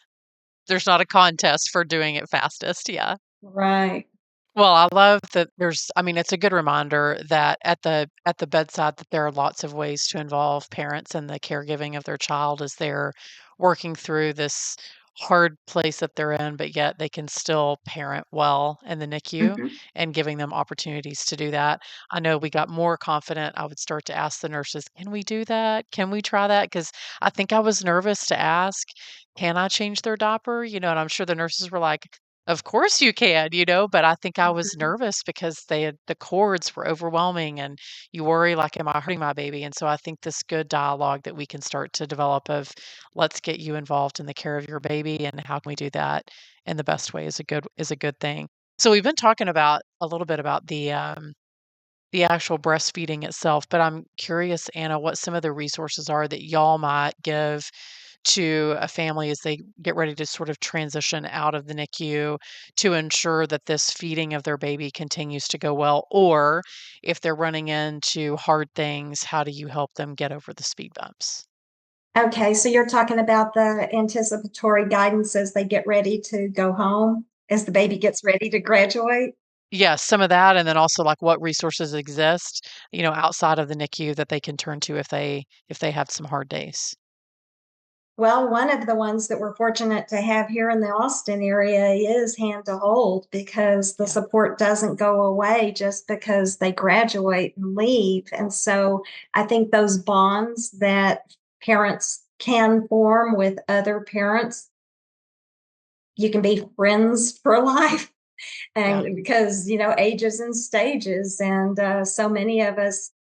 There's not a contest for doing it fastest, yeah. Right. Well, I love that I mean, it's a good reminder that at the bedside that there are lots of ways to involve parents in the caregiving of their child as they're working through this hard place that they're in, but yet they can still parent well in the NICU Mhm. and giving them opportunities to do that. I know we got more confident. I would start to ask the nurses, "Can we do that? Can we try that?" Because I think I was nervous to ask, "Can I change their diaper?" And I'm sure the nurses were like, of course you can, but I think I was Mhm. nervous because the cords were overwhelming and you worry like, am I hurting my baby? And so I think this good dialogue that we can start to develop of let's get you involved in the care of your baby and how can we do that in the best way is a good thing. So we've been talking about a little bit about the actual breastfeeding itself, but I'm curious, Anna, what some of the resources are that y'all might give to a family as they get ready to sort of transition out of the NICU to ensure that this feeding of their baby continues to go well, or if they're running into hard things, how do you help them get over the speed bumps? Okay, so you're talking about the anticipatory guidance as they get ready to go home, as the baby gets ready to graduate? Yes, some of that, and then also like what resources exist, outside of the NICU that they can turn to if they have some hard days. Well, one of the ones that we're fortunate to have here in the Austin area is Hand to Hold, because the Yeah. support doesn't go away just because they graduate and leave. And so I think those bonds that parents can form with other parents, you can be friends for life. Yeah. And because, ages and stages, and so many of us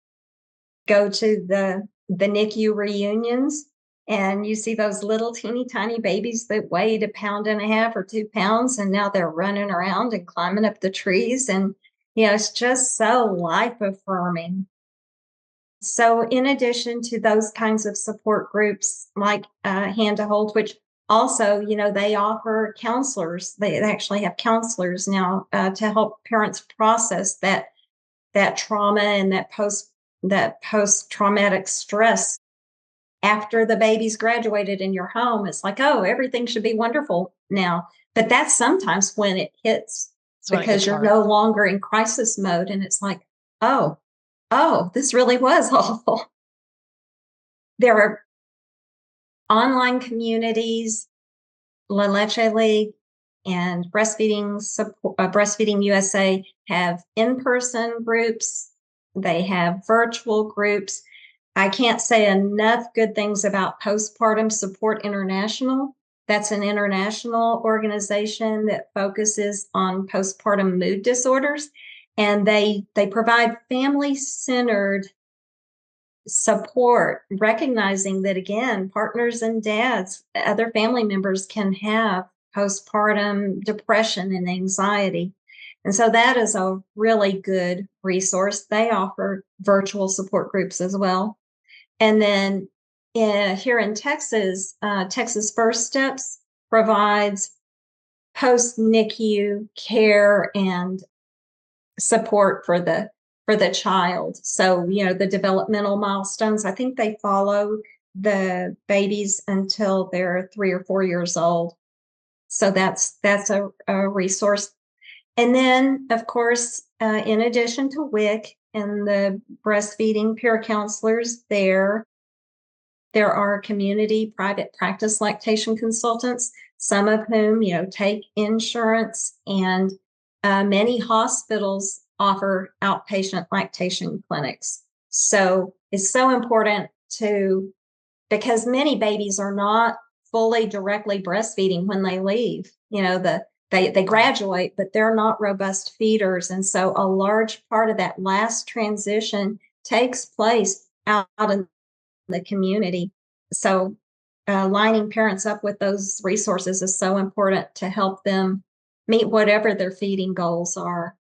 go to the NICU reunions, and you see those little teeny tiny babies that weighed a pound and a half or 2 pounds, and now they're running around and climbing up the trees, and it's just so life affirming. So, in addition to those kinds of support groups like Hand to Hold, which also, they offer counselors. They actually have counselors now to help parents process that trauma and that post traumatic stress after the baby's graduated in your home. It's like, oh, everything should be wonderful now. But that's sometimes when it hits, That's when it because gets you're hard. no longer in crisis mode. And it's like, oh, oh, this really was awful. There are online communities, La Leche League and Breastfeeding USA have in-person groups. They have virtual groups. I can't say enough good things about Postpartum Support International. That's an international organization that focuses on postpartum mood disorders, and they provide family-centered support, recognizing that, again, partners and dads, other family members can have postpartum depression and anxiety. And so that is a really good resource. They offer virtual support groups as well. And then here in Texas, Texas First Steps provides post NICU care and support for the child. So, the developmental milestones, I think they follow the babies until they're 3 or 4 years old. So that's a resource. And then, of course, in addition to WIC and the breastfeeding peer counselors there, there are community private practice lactation consultants, some of whom, take insurance, and many hospitals offer outpatient lactation clinics. So it's so important because many babies are not fully directly breastfeeding when they leave. They graduate, but they're not robust feeders. And so a large part of that last transition takes place out in the community. So lining parents up with those resources is so important to help them meet whatever their feeding goals are.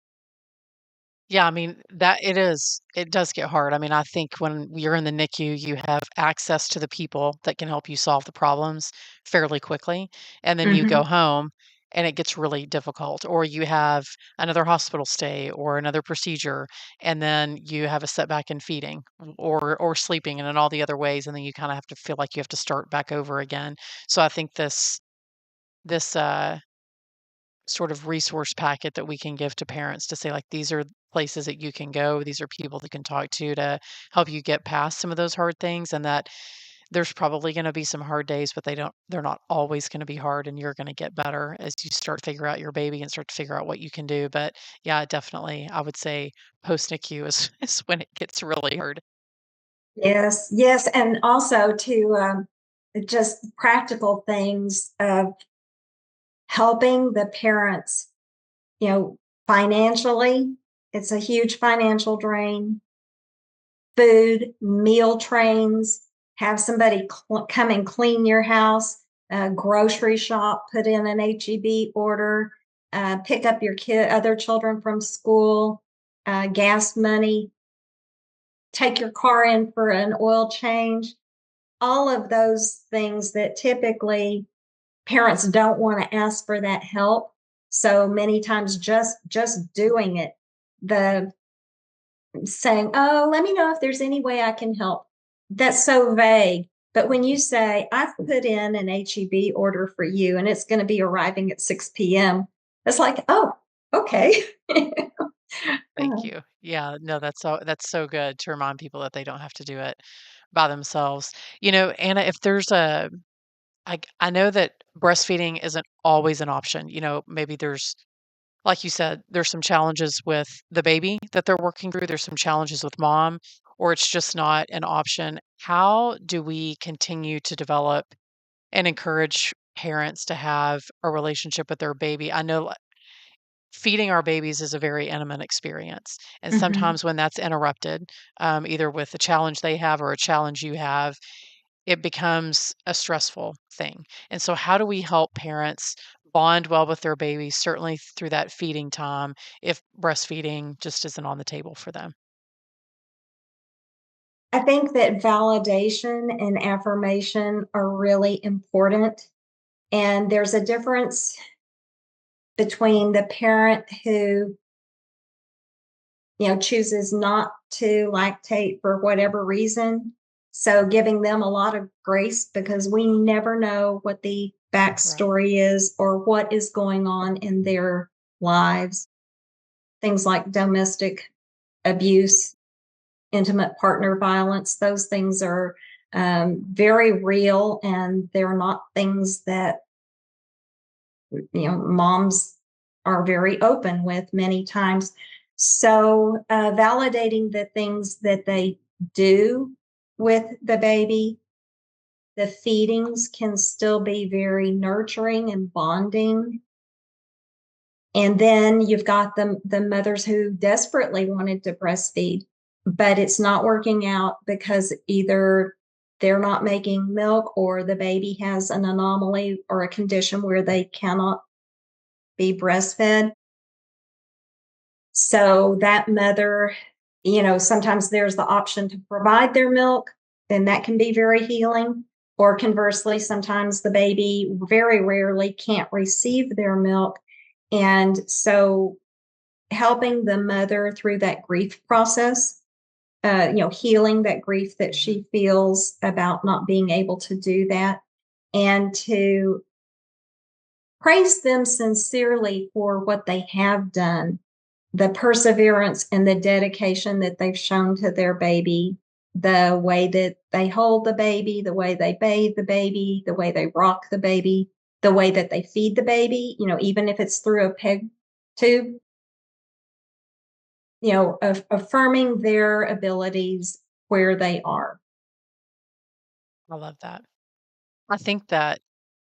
Yeah, I mean, that it is. It does get hard. I mean, I think when you're in the NICU, you have access to the people that can help you solve the problems fairly quickly. And then you go Mhm. home and it gets really difficult, or you have another hospital stay or another procedure, and then you have a setback in feeding or sleeping and in all the other ways, and then you kind of have to feel like you have to start back over again. So I think this sort of resource packet that we can give to parents to say, like, these are places that you can go, these are people that can talk to help you get past some of those hard things, and that there's probably going to be some hard days, but they're not always going to be hard, and you're going to get better as you start to figure out your baby and start to figure out what you can do. But yeah, definitely I would say post NICU is, is when it gets really hard. Yes, yes, and also to just practical things of helping the parents, you know, financially. It's a huge financial drain. Food, meal trains, have somebody come and clean your house, grocery shop, put in an HEB order, pick up your other children from school, gas money, take your car in for an oil change. All of those things that typically parents don't want to ask for that help. So many times just doing it, the saying, "Oh, let me know if there's any way I can help." That's so vague. But when you say, "I've put in an HEB order for you and it's going to be arriving at 6 p.m., it's like, "Oh, okay." Thank you. Yeah, no, that's so good to remind people that they don't have to do it by themselves. Anna, if there's I know that breastfeeding isn't always an option. Maybe there's, like you said, there's some challenges with the baby that they're working through. There's some challenges with mom, or it's just not an option. How do we continue to develop and encourage parents to have a relationship with their baby? I know feeding our babies is a very intimate experience. And Mhm. sometimes when that's interrupted, either with a challenge they have or a challenge you have, it becomes a stressful thing. And so, how do we help parents bond well with their babies, certainly through that feeding time, if breastfeeding just isn't on the table for them? I think that validation and affirmation are really important. And there's a difference between the parent who, chooses not to lactate for whatever reason. So giving them a lot of grace because we never know what the Right. backstory is or what is going on in their lives. Things like domestic abuse, intimate partner violence, those things are very real, and they're not things that moms are very open with many times. So validating the things that they do with the baby, the feedings can still be very nurturing and bonding. And then you've got the mothers who desperately wanted to breastfeed, but it's not working out because either they're not making milk or the baby has an anomaly or a condition where they cannot be breastfed. So that mother, sometimes there's the option to provide their milk, and that can be very healing. Or conversely, sometimes the baby very rarely can't receive their milk. And so helping the mother through that grief process, healing that grief that Mhm. she feels about not being able to do that, and to praise them sincerely for what they have done, the perseverance and the dedication that they've shown to their baby. the way that they hold the baby, the way they bathe the baby, the way they rock the baby, the way that they feed the baby, even if it's through a peg tube, affirming their abilities where they are. I love that. I think that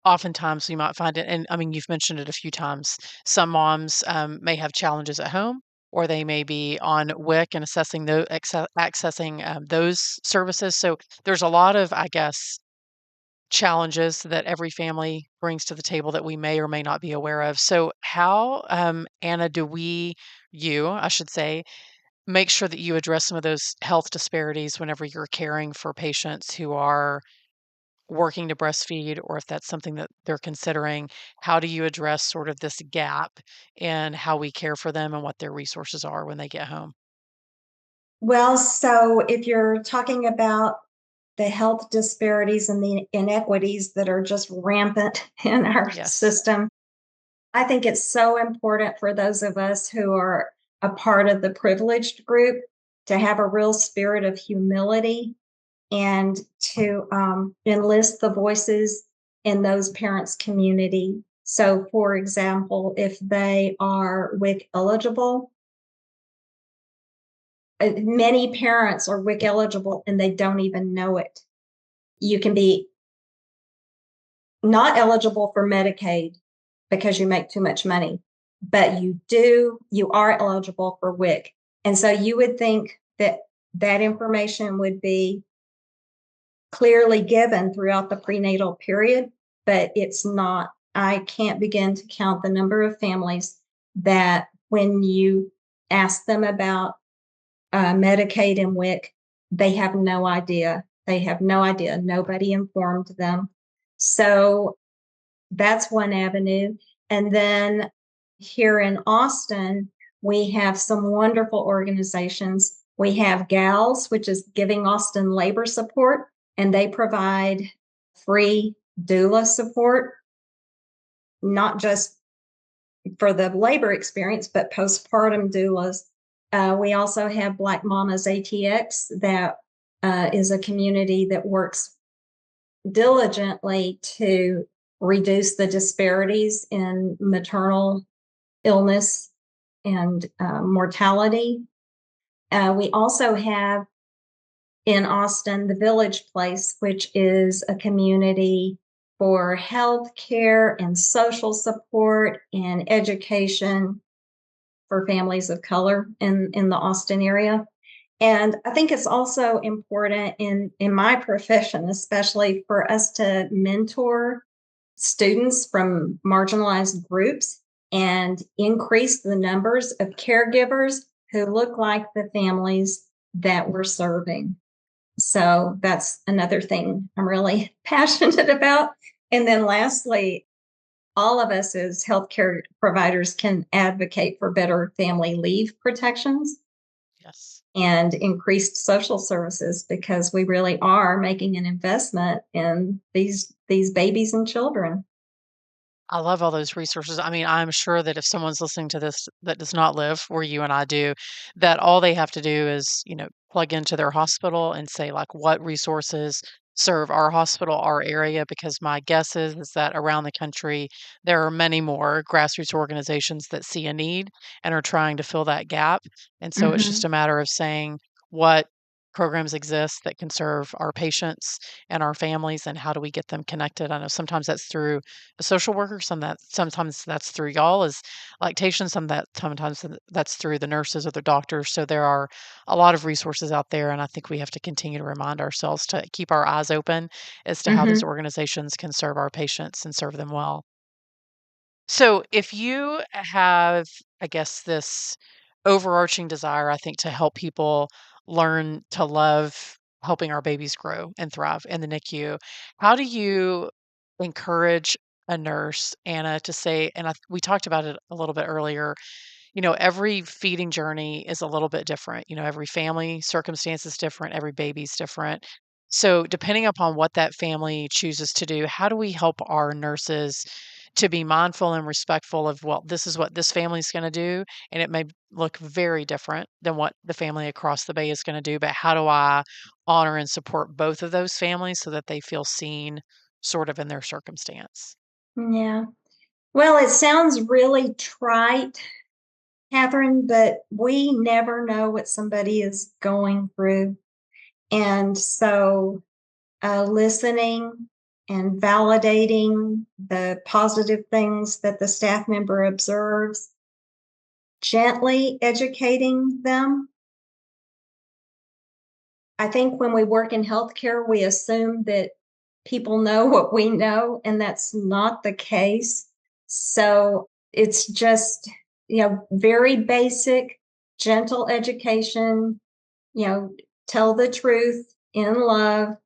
oftentimes you might find it, and I mean, you've mentioned it a few times. Some moms may have challenges at home, or they may be on WIC and accessing those services. So there's a lot of, I guess, challenges that every family brings to the table that we may or may not be aware of. So, how, Anna, I should say, make sure that you address some of those health disparities whenever you're caring for patients who are working to breastfeed, or if that's something that they're considering? How do you address sort of this gap in how we care for them and what their resources are when they get home? Well, so if you're talking about the health disparities and the inequities that are just rampant in our Yes. system, I think it's so important for those of us who are a part of the privileged group to have a real spirit of humility and to enlist the voices in those parents' community. So, for example, if they are WIC eligible, many parents are WIC eligible and they don't even know it. You can be not eligible for Medicaid because you make too much money, but you are eligible for WIC. And so you would think that that information would be clearly given throughout the prenatal period, but it's not. I can't begin to count the number of families that when you ask them about Medicaid and WIC, they have no idea. They have no idea. Nobody informed them. So that's one avenue. And then here in Austin, we have some wonderful organizations. We have GALS, which is Giving Austin Labor Support, and they provide free doula support, not just for the labor experience, but postpartum doulas. We also have Black Mamas ATX, that is a community that works diligently to reduce the disparities in maternal illness and mortality. We also have in Austin the Village Place, which is a community for health care and social support and education for families of color in the Austin area. And I think it's also important in my profession, especially for us to mentor students from marginalized groups and increase the numbers of caregivers who look like the families that we're serving. So that's another thing I'm really passionate about. And then lastly, all of us as healthcare providers can advocate for better family leave protections Yes. and increased social services because we really are making an investment in these babies and children. I love all those resources. I mean, I'm sure that if someone's listening to this that does not live where you and I do, that all they have to do is, plug into their hospital and say, like, what resources serve our hospital, our area, because my guess is that around the country, there are many more grassroots organizations that see a need and are trying to fill that gap. And so it's just Mhm. a matter of saying what programs exist that can serve our patients and our families, and how do we get them connected. I know sometimes that's through a social worker, sometimes that's through y'all as lactation, sometimes that's through the nurses or the doctors. So there are a lot of resources out there, and I think we have to continue to remind ourselves to keep our eyes open as to how those Mhm. organizations can serve our patients and serve them well. So if you have, I guess, this overarching desire, I think, to help people learn to love helping our babies grow and thrive in the NICU, how do you encourage a nurse, Anna, to say, and we talked about it a little bit earlier, every feeding journey is a little bit different. Every family circumstance is different, every baby's different. So, depending upon what that family chooses to do, how do we help our nurses to be mindful and respectful of, well, this is what this family's going to do. And it may look very different than what the family across the bay is going to do. But how do I honor and support both of those families so that they feel seen sort of in their circumstance? Yeah. Well, it sounds really trite, Kathryn, but we never know what somebody is going through. And so listening and validating the positive things that the staff member observes, gently educating them. I think when we work in healthcare, we assume that people know what we know, and that's not the case. So it's just, very basic, gentle education, you know, tell the truth in love,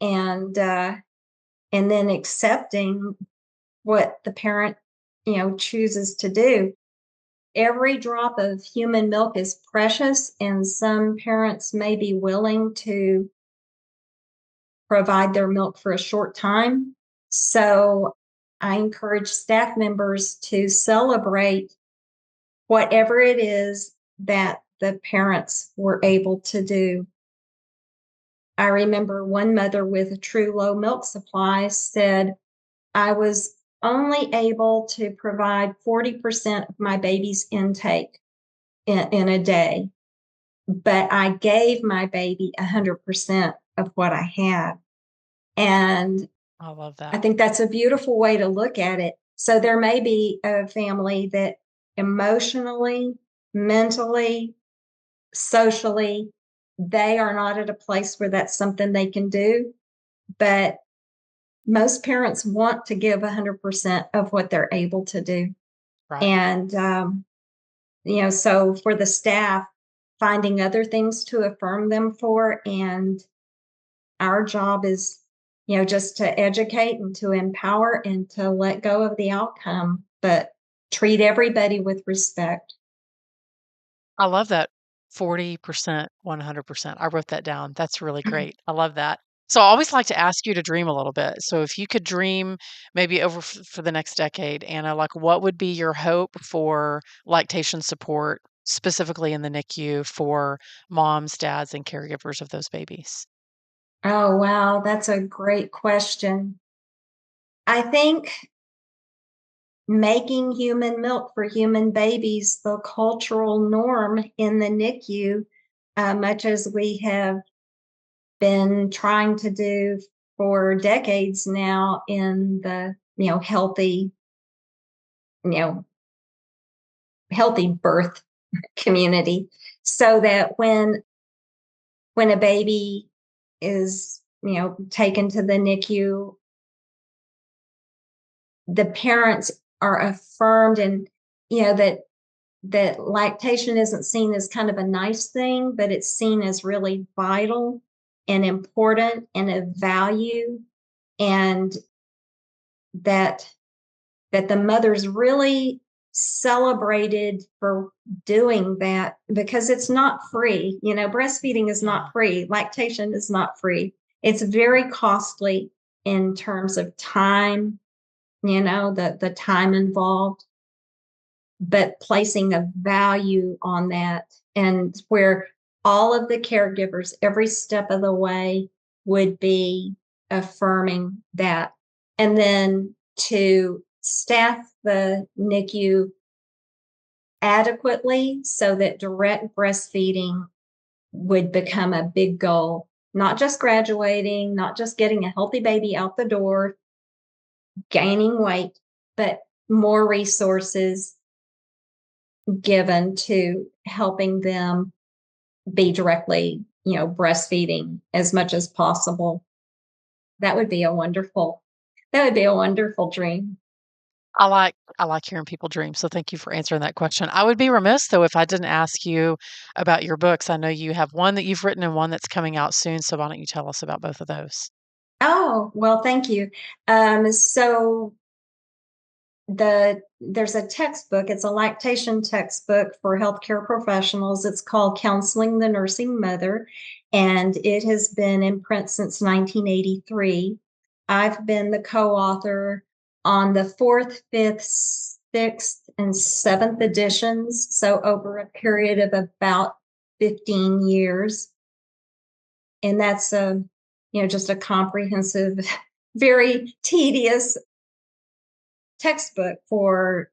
and then accepting what the parent, chooses to do. Every drop of human milk is precious, and some parents may be willing to provide their milk for a short time. So I encourage staff members to celebrate whatever it is that the parents were able to do. I remember one mother with a true low milk supply said, I was only able to provide 40% of my baby's intake in a day, but I gave my baby 100% of what I had. And I love I that. think that's a beautiful way to look at it. So there may be a family that emotionally, mentally, socially, they are not at a place where that's something they can do. But most parents want to give 100% of what they're able to do. Right. And, so for the staff, finding other things to affirm them for. And our job is, just to educate and to empower and to let go of the outcome, but treat everybody with respect. I love that 40%, 100%. I wrote that down. That's really great. I love that. So I always like to ask you to dream a little bit. So if you could dream maybe over for the next decade, Anna, like what would be your hope for lactation support, specifically in the NICU for moms, dads, and caregivers of those babies? Oh, wow. That's a great question. I think making human milk for human babies the cultural norm in the NICU, much as we have been trying to do for decades now in the you know healthy birth community, so that when a baby is taken to the NICU, the parents are affirmed, and that lactation isn't seen as kind of a nice thing, but it's seen as really vital and important and of value, and that the mother's really celebrated for doing that, because it's not free. Breastfeeding is Yeah. not free. Lactation is not free. It's very costly in terms of time, the time involved, but placing a value on that, and where all of the caregivers every step of the way would be affirming that. And then to staff the NICU adequately so that direct breastfeeding would become a big goal, not just graduating, not just getting a healthy baby out the door, gaining weight, but more resources given to helping them be directly, breastfeeding as much as possible. That would be a wonderful dream. I like hearing people dream. So thank you for answering that question. I would be remiss though if I didn't ask you about your books. I know you have one that you've written and one that's coming out soon. So why don't you tell us about both of those? Oh, well, thank you. So there's a textbook. It's a lactation textbook for healthcare professionals. It's called Counseling the Nursing Mother, and it has been in print since 1983. I've been the co-author. on the 4th, 5th, 6th, and 7th editions. So over a period of about 15 years. And that's just a comprehensive, very tedious textbook for,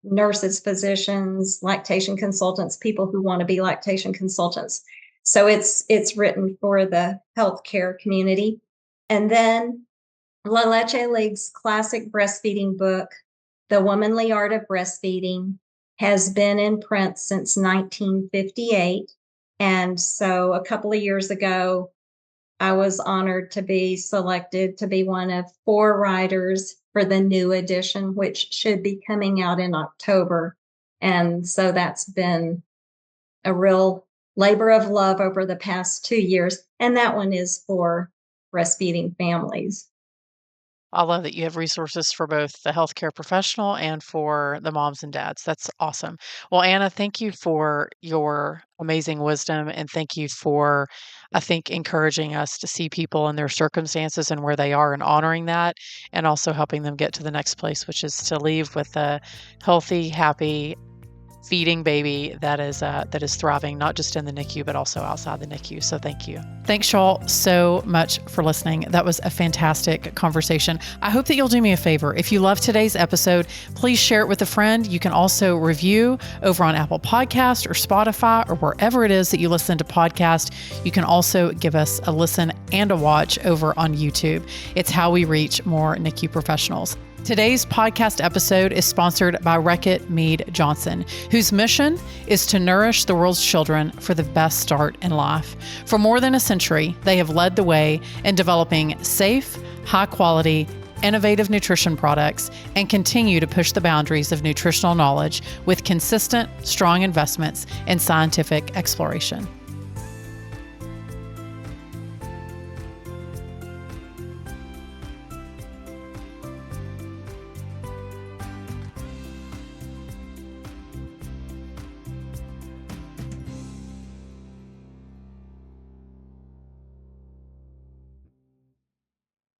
nurses, physicians, lactation consultants, people who want to be lactation consultants. So it's written for the healthcare community. And then La Leche League's classic breastfeeding book, The Womanly Art of Breastfeeding, has been in print since 1958. And so a couple of years ago, I was honored to be selected to be one of 4 writers for the new edition, which should be coming out in October. And so that's been a real labor of love over the past 2 years. And that one is for breastfeeding families. I love that you have resources for both the healthcare professional and for the moms and dads. That's awesome. Well, Anna, thank you for your amazing wisdom and thank you for, I think, encouraging us to see people in their circumstances and where they are and honoring that and also helping them get to the next place, which is to leave with a healthy, happy, feeding baby that is thriving, not just in the NICU, but also outside the NICU. So thank you. Thanks, y'all, so much for listening. That was a fantastic conversation. I hope that you'll do me a favor. If you love today's episode, please share it with a friend. You can also review over on Apple Podcast or Spotify or wherever it is that you listen to podcasts. You can also give us a listen and a watch over on YouTube. It's how we reach more NICU professionals. Today's podcast episode is sponsored by Reckitt Mead Johnson, whose mission is to nourish the world's children for the best start in life. For more than a century, they have led the way in developing safe, high-quality, innovative nutrition products and continue to push the boundaries of nutritional knowledge with consistent, strong investments in scientific exploration.